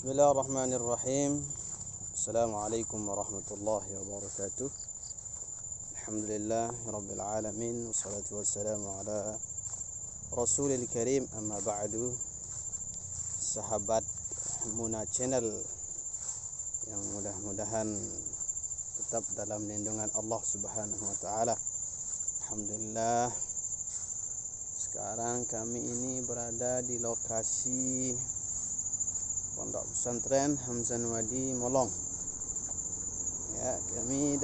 Bismillahirrahmanirrahim. Assalamualaikum warahmatullahi wabarakatuh. Alhamdulillah rabbil alamin, wassalatu wassalamu ala rasulil karim, amma ba'du. Sahabat Muna Channel yang mudah-mudahan tetap dalam lindungan Allah Subhanahu wa taala. Alhamdulillah, sekarang kami ini berada di lokasi Pondok Pesantren Hamzan Wadi Molong. Ya, kami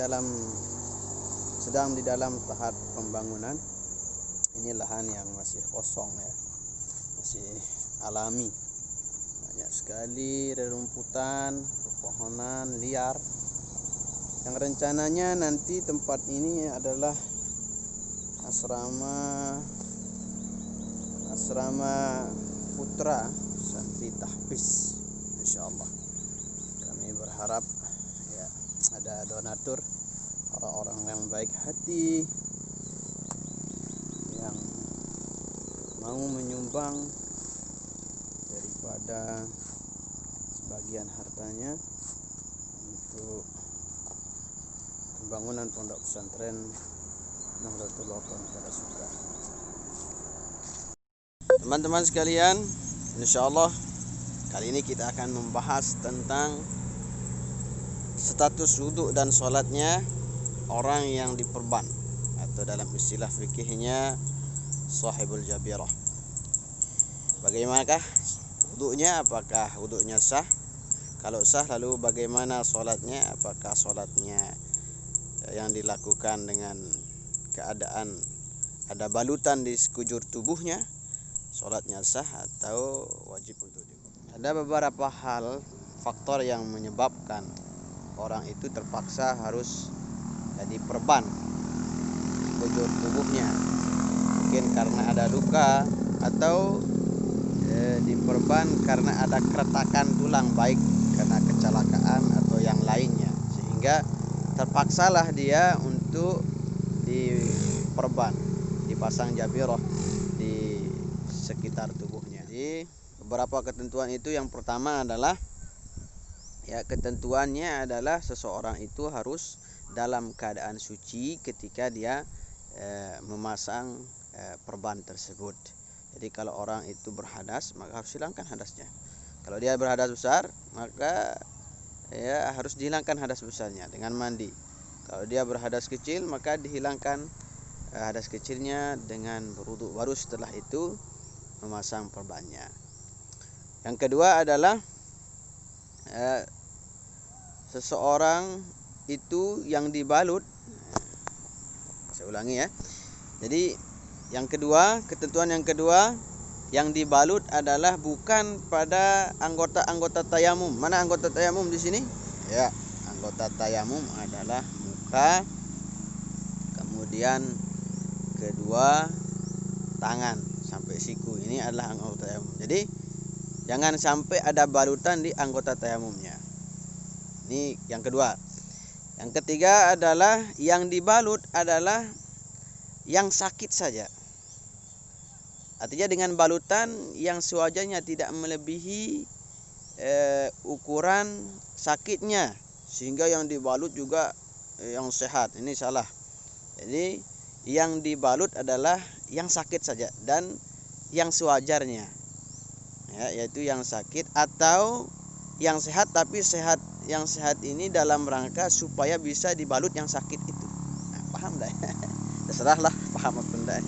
sedang di dalam tahap pembangunan. Ini lahan yang masih kosong ya, masih alami. Banyak sekali rerumputan, pepohonan liar. Yang rencananya nanti tempat ini adalah asrama putra santri tahfiz. Insyaallah kami berharap ya ada donatur, orang-orang yang baik hati yang mau menyumbang daripada sebagian hartanya untuk pembangunan pondok pesantren Nahdlatul Ulama pada Sutra. Teman-teman sekalian, insyaallah kali ini kita akan membahas tentang status wudhu dan sholatnya orang yang diperban, atau dalam istilah fikihnya sahibul jabirah. Bagaimanakah wudhunya? Apakah wudhunya sah? Kalau sah, lalu bagaimana sholatnya? Apakah sholatnya yang dilakukan dengan keadaan ada balutan di sekujur tubuhnya, sholatnya sah atau wajib untuk diubah? Ada beberapa hal faktor yang menyebabkan orang itu terpaksa harus diperban sekujur tubuhnya. Mungkin karena ada luka, atau diperban karena ada keretakan tulang, baik karena kecelakaan atau yang lainnya, sehingga terpaksalah dia untuk diperban, dipasang jabirah di sekitar tubuhnya. Jadi beberapa ketentuan itu, yang pertama adalah ketentuannya adalah seseorang itu harus dalam keadaan suci ketika dia memasang perban tersebut. Jadi kalau orang itu berhadas, maka harus hilangkan hadasnya. Kalau dia berhadas besar, maka harus dihilangkan hadas besarnya dengan mandi. Kalau dia berhadas kecil, maka dihilangkan hadas kecilnya dengan berwudu, baru setelah itu memasang perbannya. Yang kedua adalah seseorang itu yang dibalut. Saya ulangi ya. Jadi yang kedua, ketentuan yang kedua, yang dibalut adalah bukan pada anggota-anggota tayamum. Mana anggota tayamum di sini? Ya, anggota tayamum adalah muka, kemudian kedua tangan sampai siku. Ini adalah anggota tayamum. Jadi jangan sampai ada balutan di anggota tayamumnya. Ini yang kedua. Yang ketiga adalah yang dibalut adalah yang sakit saja. Artinya dengan balutan yang sewajarnya, tidak melebihi ukuran sakitnya, sehingga yang dibalut juga yang sehat. Ini salah. Jadi yang dibalut adalah yang sakit saja dan yang sewajarnya, yaitu yang sakit atau yang sehat, tapi yang sehat ini dalam rangka supaya bisa dibalut yang sakit itu. Paham dah? Terserahlah paham apa enggak.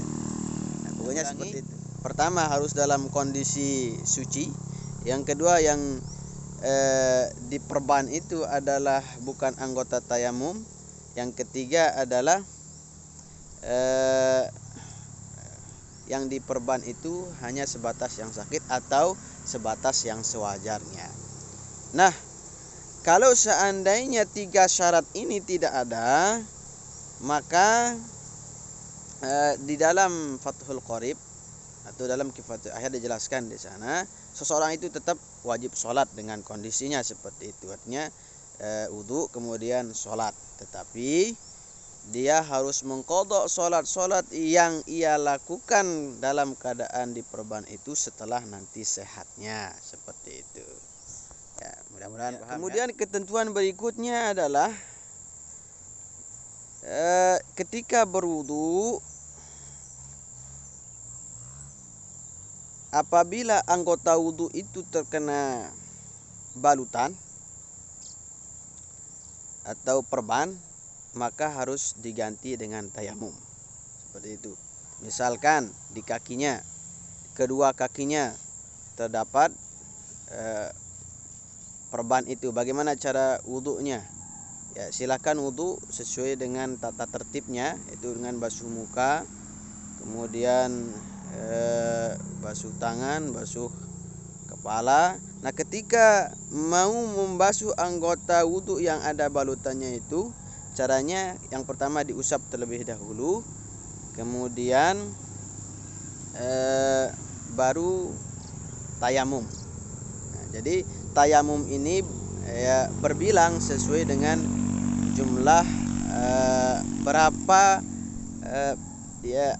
Pokoknya seperti itu. Pertama, harus dalam kondisi suci. Yang kedua, yang diperban itu adalah bukan anggota tayamum. Yang ketiga adalah yang diperban itu hanya sebatas yang sakit atau sebatas yang sewajarnya. Nah, kalau seandainya tiga syarat ini tidak ada, maka di dalam Fathul Qorib atau dalam Kifatul Ahyad dijelaskan di sana, seseorang itu tetap wajib sholat dengan kondisinya seperti itu. Artinya wudu kemudian sholat, tetapi dia harus mengqadha sholat yang ia lakukan dalam keadaan diperban itu setelah nanti sehatnya, seperti itu. Ya. Mudah-mudahan paham. Kemudian ketentuan berikutnya adalah ketika berwudu, apabila anggota wudu itu terkena balutan atau perban, maka harus diganti dengan tayamum. Seperti itu. Misalkan di kakinya, kedua kakinya terdapat perban itu, bagaimana cara wudunya? Ya, silakan wudu sesuai dengan tata tertibnya, itu dengan basuh muka, kemudian basuh tangan, basuh kepala. Nah, ketika mau membasuh anggota wudu yang ada balutannya itu, caranya yang pertama diusap terlebih dahulu, kemudian baru tayamum. Nah, jadi tayamum ini berbilang sesuai dengan jumlah berapa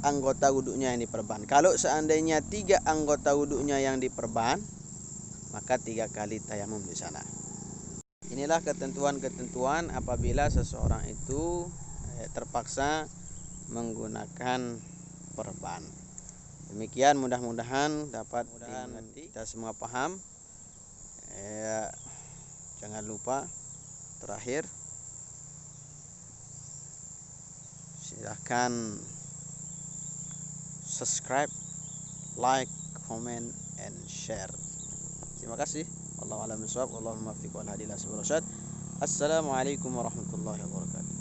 anggota wudunya yang diperban. Kalau seandainya 3 anggota wudunya yang diperban, maka 3 kali tayamum di sana. Inilah ketentuan-ketentuan apabila seseorang itu terpaksa menggunakan perban. Demikian, mudah-mudahan dapat kita semua paham. Jangan lupa terakhir, silahkan subscribe, like, comment, and share. Terima kasih. Wallahu a'lam bishawab. Allahumma fiq wal hadi ila sabil rasyad. Assalamualaikum warahmatullahi wabarakatuh.